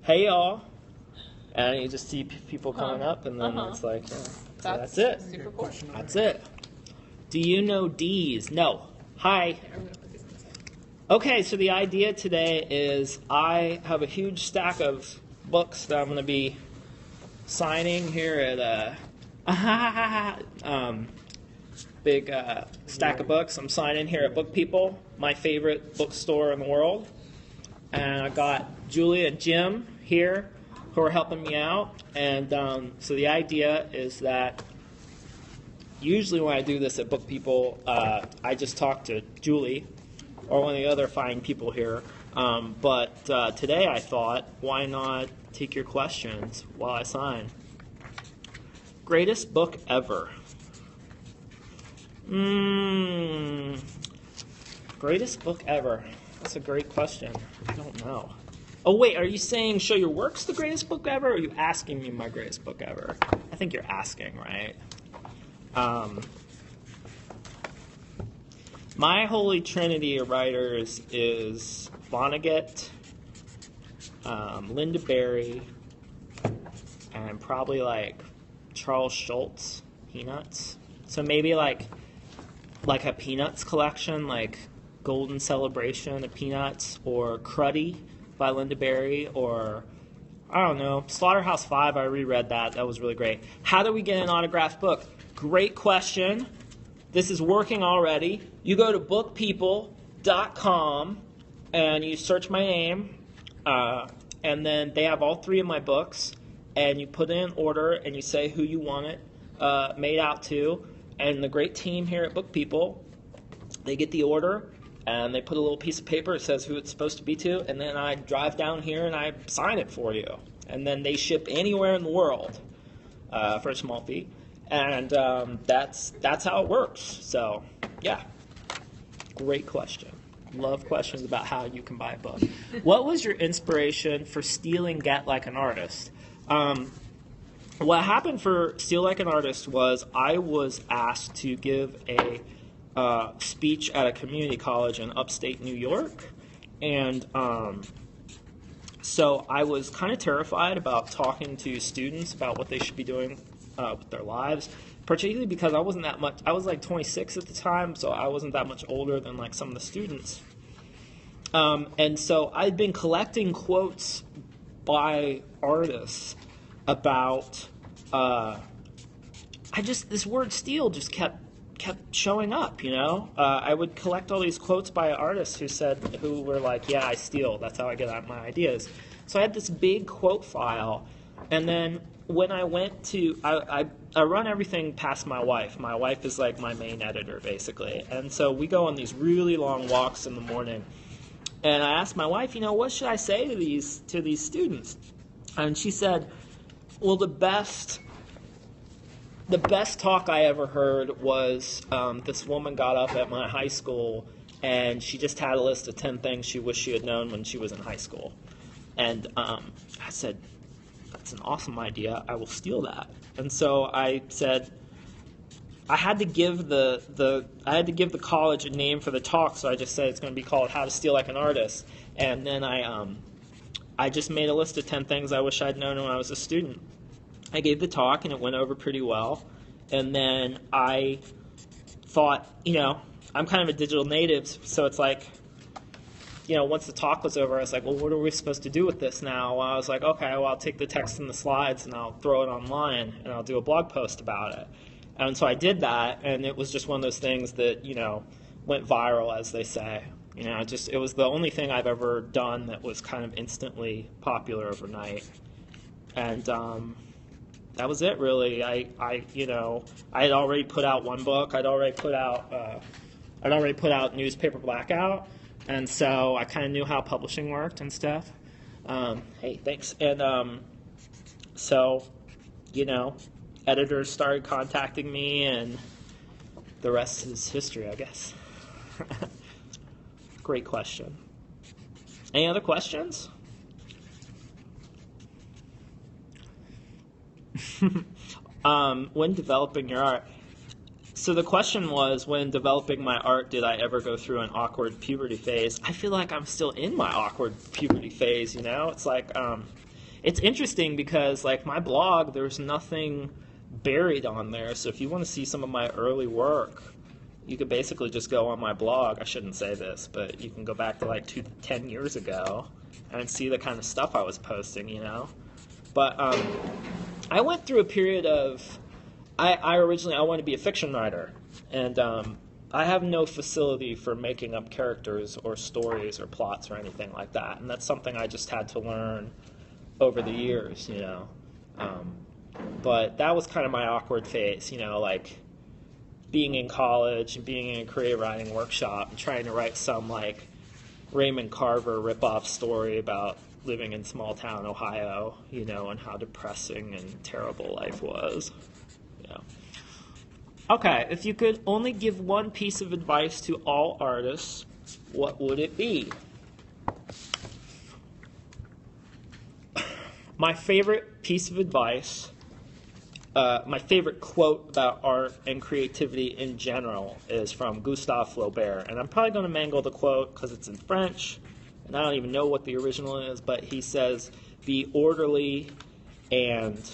hey y'all, and you just see people coming up, and then it's like, yeah. So that's it. Super cool. That's it. Do you know D's? No. Hi. Okay, so the idea today is I have a huge stack of books that I'm going to be signing here at big stack of books. I'm signing here at Bookpeople, my favorite bookstore in the world. And I got Julie and Jim here who are helping me out. And so the idea is that usually when I do this at Bookpeople, I just talk to Julie or one of the other fine people here. But today I thought, why not take your questions while I sign? Greatest book ever. Greatest book ever. That's a great question. I don't know. Oh, wait, are you saying Show Your Work's the greatest book ever, or are you asking me my greatest book ever? I think you're asking, right? My holy trinity of writers is Vonnegut, Linda Berry, and probably like Charles Schultz, Peanuts. So maybe like a Peanuts collection, like Golden Celebration of Peanuts, or Cruddy by Linda Berry, or I don't know, Slaughterhouse-Five. I reread that. That was really great. How do we get an autographed book? Great question. This is working already. You go to bookpeople.com and you search my name, and then they have all three of my books, and you put in an order and you say who you want it made out to, and the great team here at Bookpeople, they get the order and they put a little piece of paper that says who it's supposed to be to, and then I drive down here and I sign it for you, and then they ship anywhere in the world for a small fee. And that's how it works. So, yeah, great question. Love questions about how you can buy a book. What was your inspiration for stealing Get Like an Artist? What happened for Steal Like an Artist was I was asked to give a speech at a community college in upstate New York. And so I was kind of terrified about talking to students about what they should be doing with their lives, particularly because I wasn't that much. I was like 26 at the time, so I wasn't that much older than like some of the students. And so I'd been collecting quotes by artists about this word steal just kept showing up, you know. I would collect all these quotes by artists who were like, yeah, I steal. That's how I get out my ideas. So I had this big quote file, and then when I went to, I run everything past my wife. My wife is like my main editor, basically. And so we go on these really long walks in the morning. And I asked my wife, what should I say to these students? And she said, well, the best talk I ever heard was this woman got up at my high school and she just had a list of 10 things she wished she had known when she was in high school. And I said, that's an awesome idea. I will steal that. And so I said, I had to give the college a name for the talk, so I just said it's going to be called How to Steal Like an Artist. And then I just made a list of 10 things I wish I'd known when I was a student. I gave the talk, and it went over pretty well. And then I thought, I'm kind of a digital native, so it's like, once the talk was over, I was like, well, what are we supposed to do with this now? Well, I was like, okay, well, I'll take the text and the slides, and I'll throw it online, and I'll do a blog post about it. And so I did that, and it was just one of those things that, went viral, as they say. It was the only thing I've ever done that was kind of instantly popular overnight. And that was it, really. I had already put out one book. I'd already put out Newspaper Blackout, and so I kind of knew how publishing worked and stuff. Hey, thanks. And so, editors started contacting me, and the rest is history, I guess. Great question. Any other questions? When developing your art. So the question was, when developing my art, did I ever go through an awkward puberty phase? I feel like I'm still in my awkward puberty phase, It's like, it's interesting because, like, my blog, there's nothing buried on there. So if you want to see some of my early work, you could basically just go on my blog. I shouldn't say this, but you can go back to like 10 years ago and see the kind of stuff I was posting, you know. But I went through a period of, I originally, I wanted to be a fiction writer, and I have no facility for making up characters or stories or plots or anything like that, and that's something I just had to learn over the years, you know. But that was kind of my awkward phase, you know, like being in college and being in a creative writing workshop and trying to write some like Raymond Carver ripoff story about living in small town Ohio, you know, and how depressing and terrible life was. Yeah. Okay, if you could only give one piece of advice to all artists, what would it be? My favorite piece of advice, my favorite quote about art and creativity in general is from Gustave Flaubert. And I'm probably going to mangle the quote because it's in French, and I don't even know what the original is, but he says, be orderly and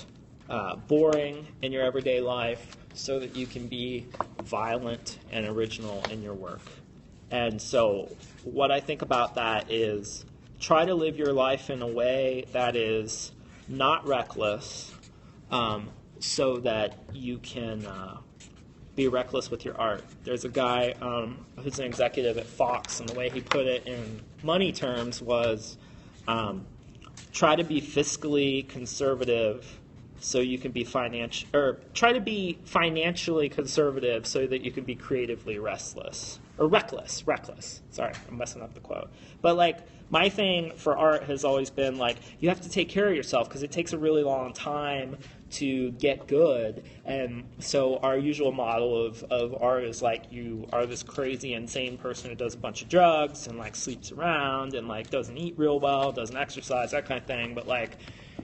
boring in your everyday life so that you can be violent and original in your work. And so what I think about that is try to live your life in a way that is not reckless, so that you can be reckless with your art. There's a guy who's an executive at Fox, and the way he put it in money terms was try to be fiscally conservative so you can be try to be financially conservative so that you can be creatively reckless. Sorry, I'm messing up the quote. But like, my thing for art has always been like, you have to take care of yourself because it takes a really long time to get good. And so our usual model of art is like, you are this crazy, insane person who does a bunch of drugs and like sleeps around and like doesn't eat real well, doesn't exercise, that kind of thing. But like,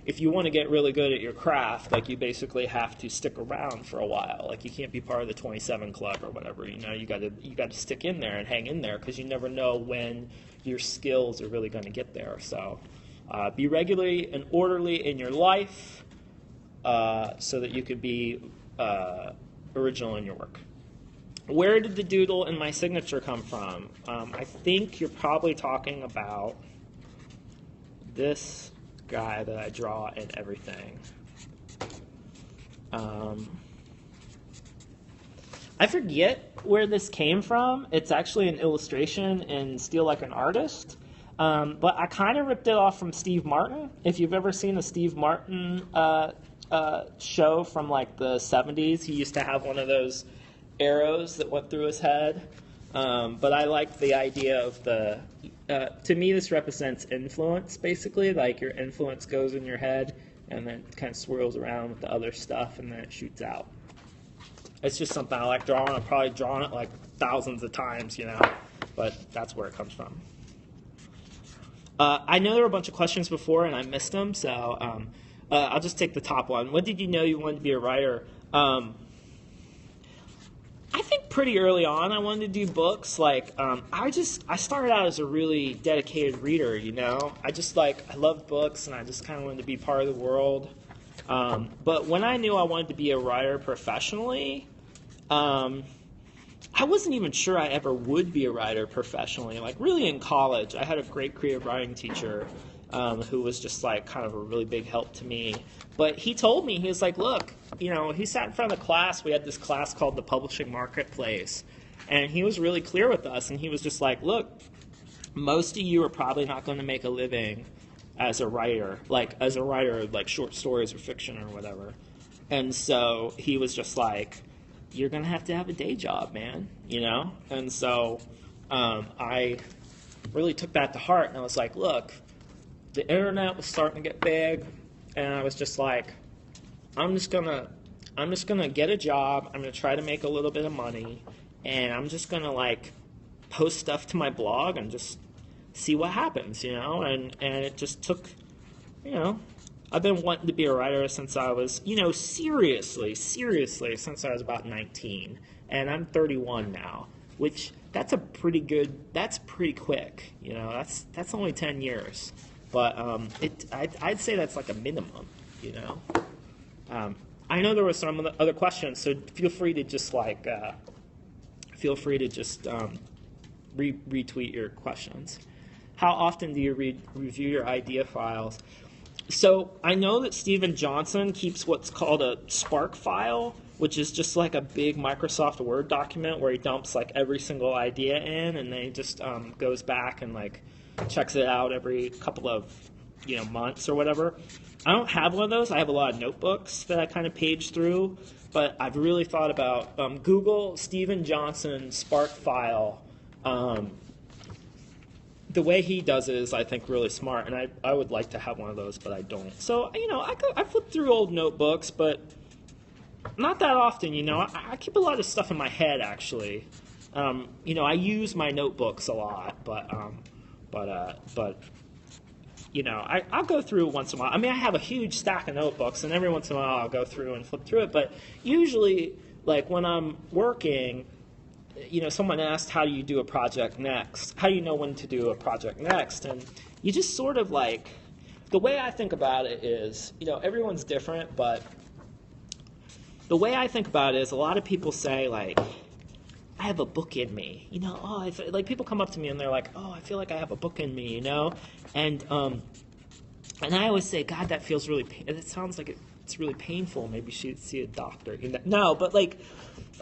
if you want to get really good at your craft, like, you basically have to stick around for a while. Like, you can't be part of the 27 Club or whatever. You know, you got to stick in there and hang in there because you never know when your skills are really going to get there. So, be regularly and orderly in your life so that you can be original in your work. Where did the doodle in my signature come from? I think you're probably talking about this guy that I draw and everything. I forget where this came from. It's actually an illustration in Steal Like an Artist, but I kind of ripped it off from Steve Martin. If you've ever seen a Steve Martin show from like the 70s, he used to have one of those arrows that went through his head. But I like the idea of to me this represents influence, basically. Like, your influence goes in your head and then kind of swirls around with the other stuff and then it shoots out. It's just something I like drawing. I've probably drawn it like thousands of times, you know, but that's where it comes from. I know there were a bunch of questions before and I missed them, so I'll just take the top one. When did you know you wanted to be a writer? I think pretty early on I wanted to do books. Like, I started out as a really dedicated reader, you know. I loved books and I just kind of wanted to be part of the world. But when I knew I wanted to be a writer professionally, I wasn't even sure I ever would be a writer professionally. Like, really in college, I had a great creative writing teacher who was just like kind of a really big help to me. But he told me, he was like, look, you know, he sat in front of the class. We had this class called the Publishing Marketplace. And he was really clear with us. And he was just like, look, most of you are probably not going to make a living as a writer, like short stories or fiction or whatever. And so he was just like, you're going to have a day job, man, you know? And so I really took that to heart. And I was like, look, the internet was starting to get big. And I was just like, I'm just gonna get a job. I'm gonna try to make a little bit of money, and I'm just gonna like post stuff to my blog and just see what happens, you know. And it just took, you know, I've been wanting to be a writer since I was, you know, seriously since I was about 19, and I'm 31 now, which that's pretty quick, you know. That's only 10 years. But I'd say that's like a minimum, you know. I know there were some other questions, so feel free to just retweet your questions. How often do you review your idea files? So I know that Steven Johnson keeps what's called a Spark file, which is just like a big Microsoft Word document where he dumps like every single idea in, and then he just goes back and like checks it out every couple of months or whatever. I don't have one of those. I have a lot of notebooks that I kind of page through, but I've really thought about Google Steven Johnson Spark file. The way he does it is, I think, really smart, and I would like to have one of those, but I don't. So, I flip through old notebooks, but not that often, I keep a lot of stuff in my head, actually. I use my notebooks a lot, but I'll go through once in a while. I mean, I have a huge stack of notebooks, and every once in a while I'll go through and flip through it, but usually, like, when I'm working, someone asked, how do you do a project next? How do you know when to do a project next? And you just sort of like, the way I think about it is, everyone's different, but the way I think about it is a lot of people say, like, I have a book in me, like people come up to me and they're like, oh, I feel like I have a book in me, and I always say, God, that feels really, it sounds like it's really painful. Maybe you should see a doctor. No, but like,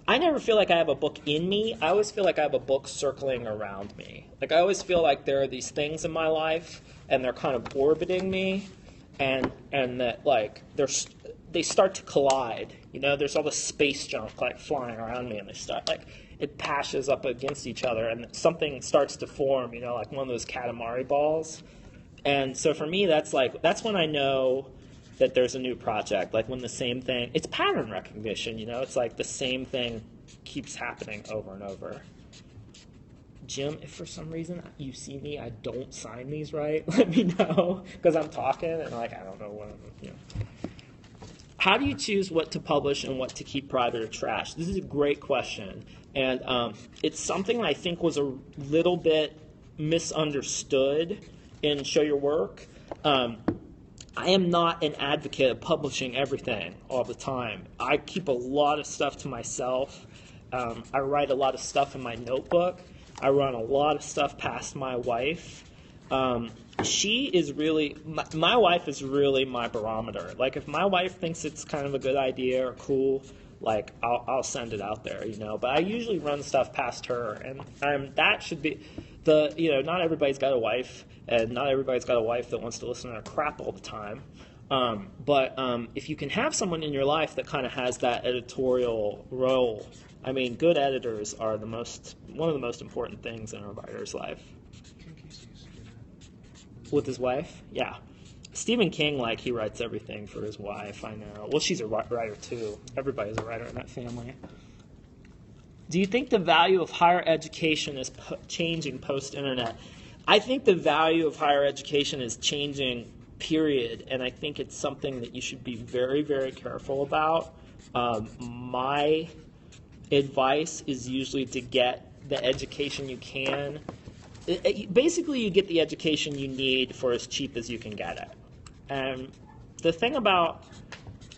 I never feel like I have a book in me. I always feel like I have a book circling around me. Like, I always feel like there are these things in my life, and they're kind of orbiting me, and that, like, they start to collide. There's all this space junk, like, flying around me, and they start, like, it pashes up against each other, and something starts to form, like one of those Katamari balls. And so for me, that's when I know that there's a new project, like when the same thing, it's pattern recognition, it's like the same thing keeps happening over and over. Jim, if for some reason you see me, I don't sign these right, let me know, because I'm talking and like, I don't know what How do you choose what to publish and what to keep private or trash? This is a great question, and it's something I think was a little bit misunderstood in Show Your Work. I am not an advocate of publishing everything all the time. I keep a lot of stuff to myself. I write a lot of stuff in my notebook. I run a lot of stuff past my wife. She is really, my wife is really my barometer. Like, if my wife thinks it's kind of a good idea or cool, like, I'll send it out there, But I usually run stuff past her, and that should be not everybody's got a wife, and not everybody's got a wife that wants to listen to her crap all the time. But if you can have someone in your life that kind of has that editorial role, I mean, good editors are one of the most important things in a writer's life. With his wife? Yeah. Stephen King, like, he writes everything for his wife, I know. Well, she's a writer, too. Everybody's a writer in that family. Do you think the value of higher education is changing post-internet? I think the value of higher education is changing, period, and I think it's something that you should be very, very careful about. My advice is usually to get the education you can. Basically, you get the education you need for as cheap as you can get it. And the thing about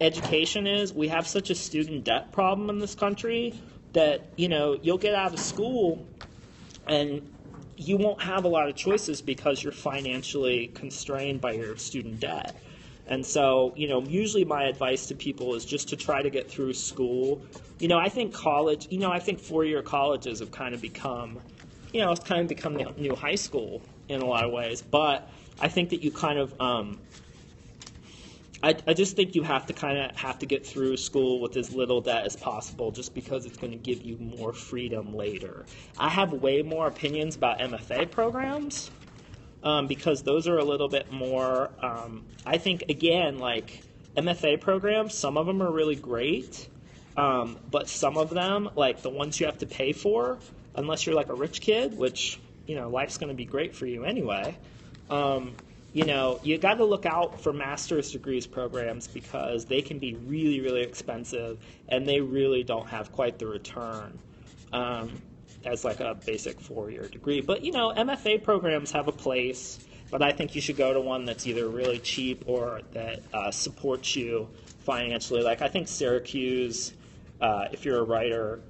education is we have such a student debt problem in this country that, you'll get out of school and you won't have a lot of choices because you're financially constrained by your student debt. And so, usually my advice to people is just to try to get through school. I think college, I think four-year colleges have kind of become, it's kind of become the new high school in a lot of ways. But I think that you kind of, I just think you have to get through school with as little debt as possible, just because it's going to give you more freedom later. I have way more opinions about MFA programs because those are a little bit more, I think, again, like MFA programs, some of them are really great, but some of them, like the ones you have to pay for, unless you're like a rich kid, which, life's going to be great for you anyway, you got to look out for master's degrees programs because they can be really, really expensive, and they really don't have quite the return as like a basic four-year degree. But, MFA programs have a place. but I think you should go to one that's either really cheap or that supports you financially. Like I think Syracuse, if you're a writer,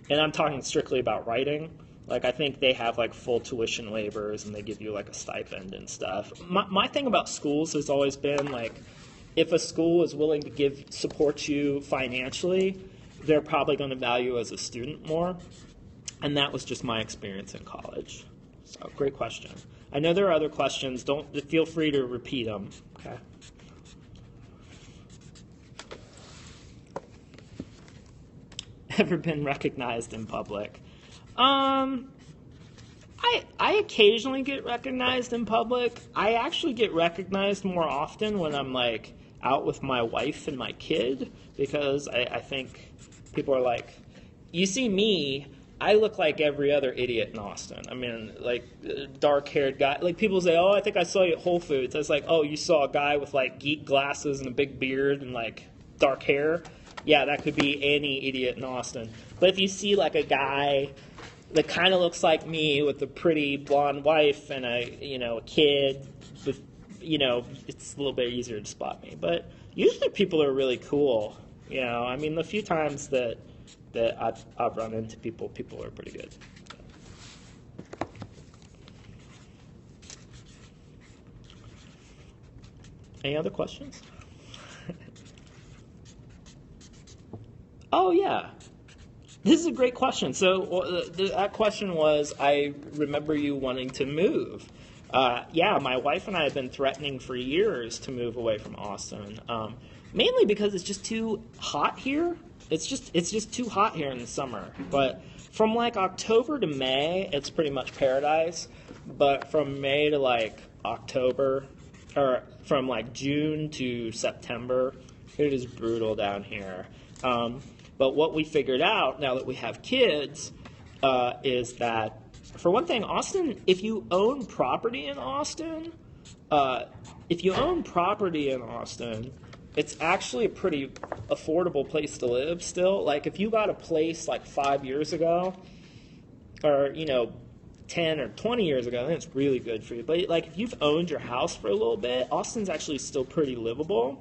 and I'm talking strictly about writing, like I think they have like full tuition waivers and they give you like a stipend and stuff. My thing about schools has always been like, if a school is willing to support you financially, they're probably going to value you as a student more. And that was just my experience in college. So, great question. I know there are other questions. Feel free to repeat them. Okay. Ever been recognized in public? I occasionally get recognized in public. I actually get recognized more often when I'm like out with my wife and my kid, because I think people are like, you see me, I look like every other idiot in Austin. I mean, like dark-haired guy. Like people say, oh, I think I saw you at Whole Foods. I was like, oh, you saw a guy with like geek glasses and a big beard and like dark hair? Yeah, that could be any idiot in Austin. But if you see like a guy that kind of looks like me with a pretty blonde wife and a kid with, it's a little bit easier to spot me. But usually people are really cool. I mean, the few times that I've run into people are pretty good. Any other questions? Oh, yeah. This is a great question. So that question was, I remember you wanting to move. Yeah, my wife and I have been threatening for years to move away from Austin, mainly because it's just too hot here. It's just too hot here in the summer. But from like October to May, it's pretty much paradise. But from May to like October, or from like June to September, it is brutal down here. But what we figured out now that we have kids is that, for one thing, Austin, if you own property in Austin, it's actually a pretty affordable place to live still. Like if you bought a place like 5 years ago, or 10 or 20 years ago, then it's really good for you. But like if you've owned your house for a little bit, Austin's actually still pretty livable.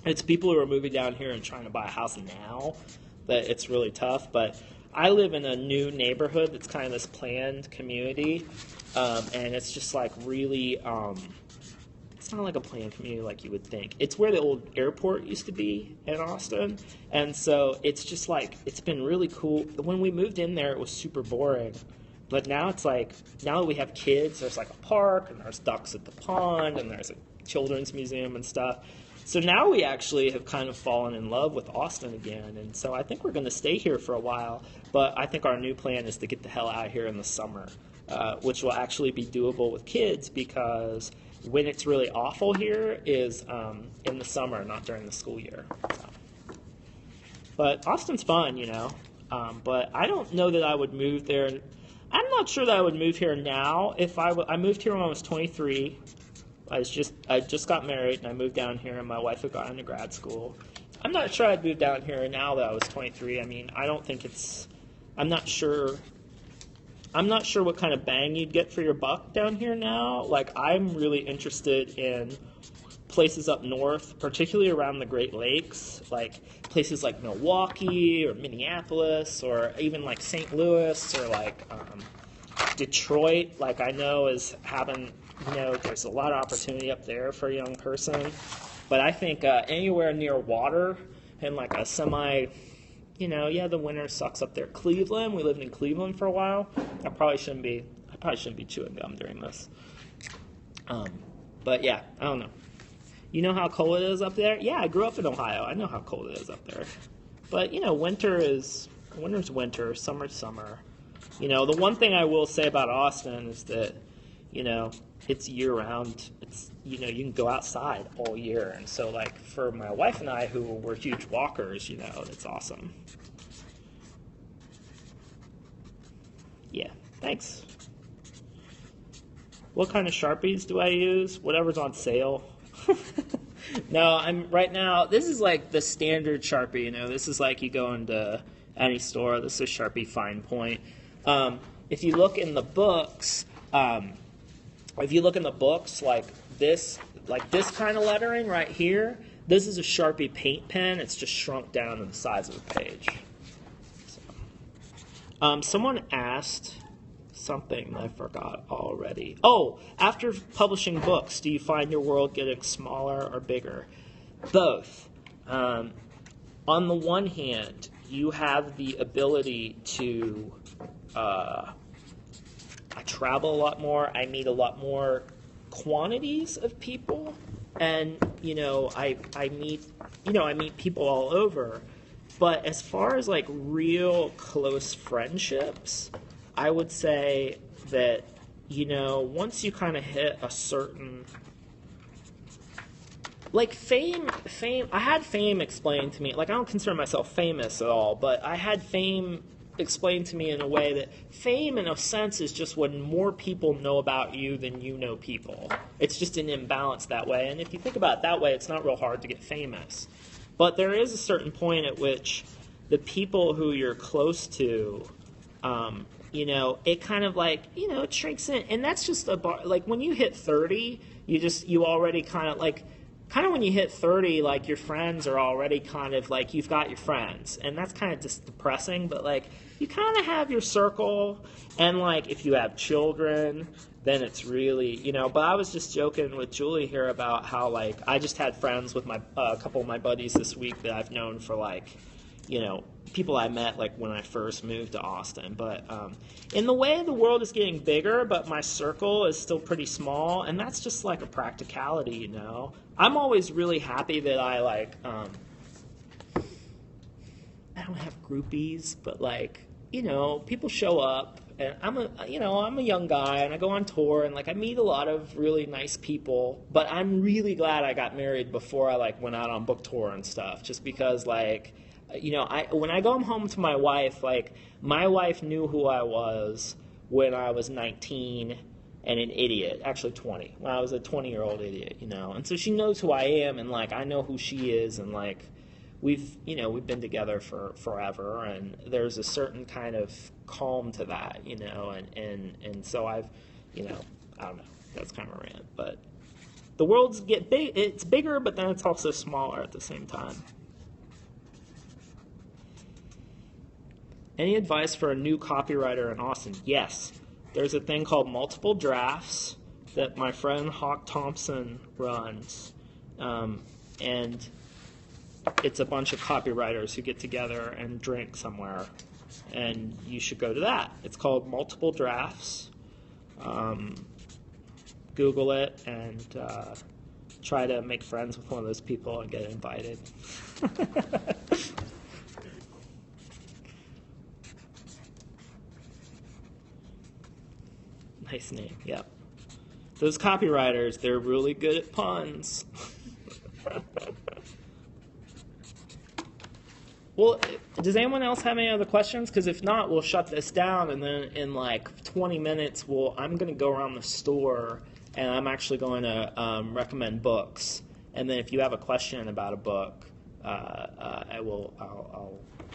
It's people who are moving down here and trying to buy a house now that it's really tough. But I live in a new neighborhood that's kind of this planned community, and it's just like really, it's not like a planned community like you would think. It's where the old airport used to be in Austin, and so it's just like, it's been really cool. When we moved in there, it was super boring, but now it's like, now that we have kids, there's like a park, and there's ducks at the pond, and there's a children's museum and stuff. So now we actually have kind of fallen in love with Austin again, and so I think we're going to stay here for a while, but I think our new plan is to get the hell out of here in the summer, which will actually be doable with kids, because when it's really awful here is in the summer, not during the school year. So. But Austin's fun, but I don't know that I would move there. I'm not sure that I would move here now. I moved here when I was 23. I just got married, and I moved down here, and my wife had gone into grad school. I'm not sure I'd move down here now that I was 23. I mean, I don't think I'm not sure what kind of bang you'd get for your buck down here now. Like, I'm really interested in places up north, particularly around the Great Lakes, like places like Milwaukee or Minneapolis or even like St. Louis or like Detroit, like I know is having, there's a lot of opportunity up there for a young person. But I think anywhere near water and like a semi, the winter sucks up there. Cleveland, we lived in Cleveland for a while. I probably shouldn't be chewing gum during this. But yeah, I don't know. You know how cold it is up there? Yeah, I grew up in Ohio. I know how cold it is up there. But winter's winter, summer's summer. The one thing I will say about Austin is that, it's year-round. It's, you can go outside all year. And so, like, for my wife and I, who were huge walkers, it's awesome. Yeah, thanks. What kind of Sharpies do I use? Whatever's on sale. No, right now, this is like the standard Sharpie, This is like you go into any store. This is Sharpie Fine Point. If you look in the books, if you look in the books, like this kind of lettering right here, this is a Sharpie paint pen. It's just shrunk down to the size of the page. So. Someone asked something I forgot already. Oh, after publishing books, do you find your world getting smaller or bigger? Both. On the one hand, you have the ability to I travel a lot more. I meet a lot more quantities of people, and I meet people all over. But as far as like real close friendships, I would say that once you kind of hit a certain like fame. I had fame explained to me. Like, I don't consider myself famous at all, but I had fame explained to me in a way that fame, in a sense, is just when more people know about you than you know people. It's just an imbalance that way. And if you think about it that way, it's not real hard to get famous. But there is a certain point at which the people who you're close to, it kind of like, it shrinks in. And that's just like when you hit 30, you already kind of when you hit 30, like your friends are already kind of like, you've got your friends. And that's kind of just depressing, but like you kind of have your circle. And like if you have children, then it's really, but I was just joking with Julie here about how like I just had friends with a couple of my buddies this week that I've known for like, people I met like when I first moved to Austin. But in the way the world is getting bigger, but my circle is still pretty small, and that's just like a practicality, I'm always really happy that I don't have groupies, but like, people show up, and I'm a young guy, and I go on tour, and like I meet a lot of really nice people, but I'm really glad I got married before I like went out on book tour and stuff, just because like, when I go home to my wife, like my wife knew who I was when I was 19 and an idiot, actually 20, when I was a 20-year-old idiot, and so she knows who I am, and like I know who she is, and like we've been together for forever, and there's a certain kind of calm to that, and so I've, I don't know, that's kind of a rant, but the world's it's bigger, but then it's also smaller at the same time. Any advice for a new copywriter in Austin? Yes. There's a thing called multiple drafts that my friend Hawk Thompson runs. And it's a bunch of copywriters who get together and drink somewhere. And you should go to that. It's called Multiple Drafts. Google it and try to make friends with one of those people and get invited. Nice name, yep. Those copywriters, they're really good at puns. Well, does anyone else have any other questions? Because if not, we'll shut this down, and then in like 20 minutes, I'm going to go around the store, and I'm actually going to recommend books. And then if you have a question about a book,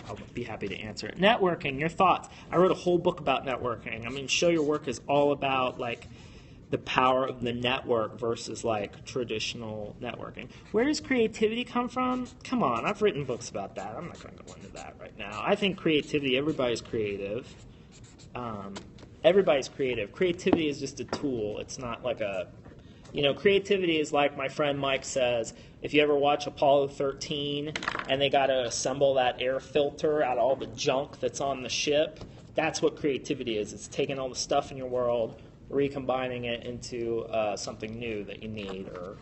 I'll be happy to answer it. Networking, your thoughts. I wrote a whole book about networking. I mean, Show Your Work is all about like the power of the network versus like traditional networking. Where does creativity come from? Come on, I've written books about that. I'm not going to go into that right now. I think creativity, everybody's creative. Everybody's creative. Creativity is just a tool. It's not like creativity is like my friend Mike says, if you ever watch Apollo 13 and they got to assemble that air filter out of all the junk that's on the ship, that's what creativity is. It's taking all the stuff in your world, recombining it into something new that you need or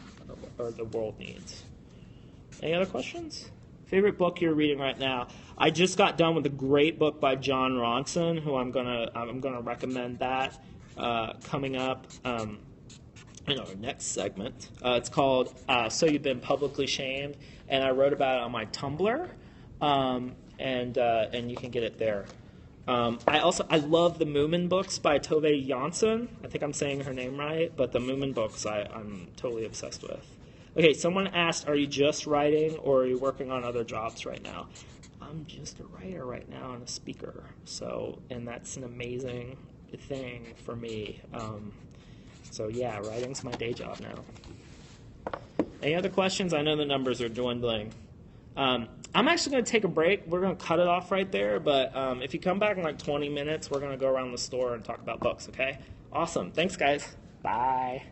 the world needs. Any other questions? Favorite book you're reading right now? I just got done with a great book by John Ronson, who I'm gonna recommend that coming up. In our next segment. It's called So You've Been Publicly Shamed, and I wrote about it on my Tumblr, and you can get it there. I love the Moomin books by Tove Jansson. I think I'm saying her name right, but the Moomin books I'm totally obsessed with. Okay, someone asked, are you just writing or are you working on other jobs right now? I'm just a writer right now and a speaker, and that's an amazing thing for me. So yeah, writing's my day job now. Any other questions? I know the numbers are dwindling. I'm actually going to take a break. We're going to cut it off right there, but if you come back in like 20 minutes, we're going to go around the store and talk about books, okay? Awesome. Thanks, guys. Bye.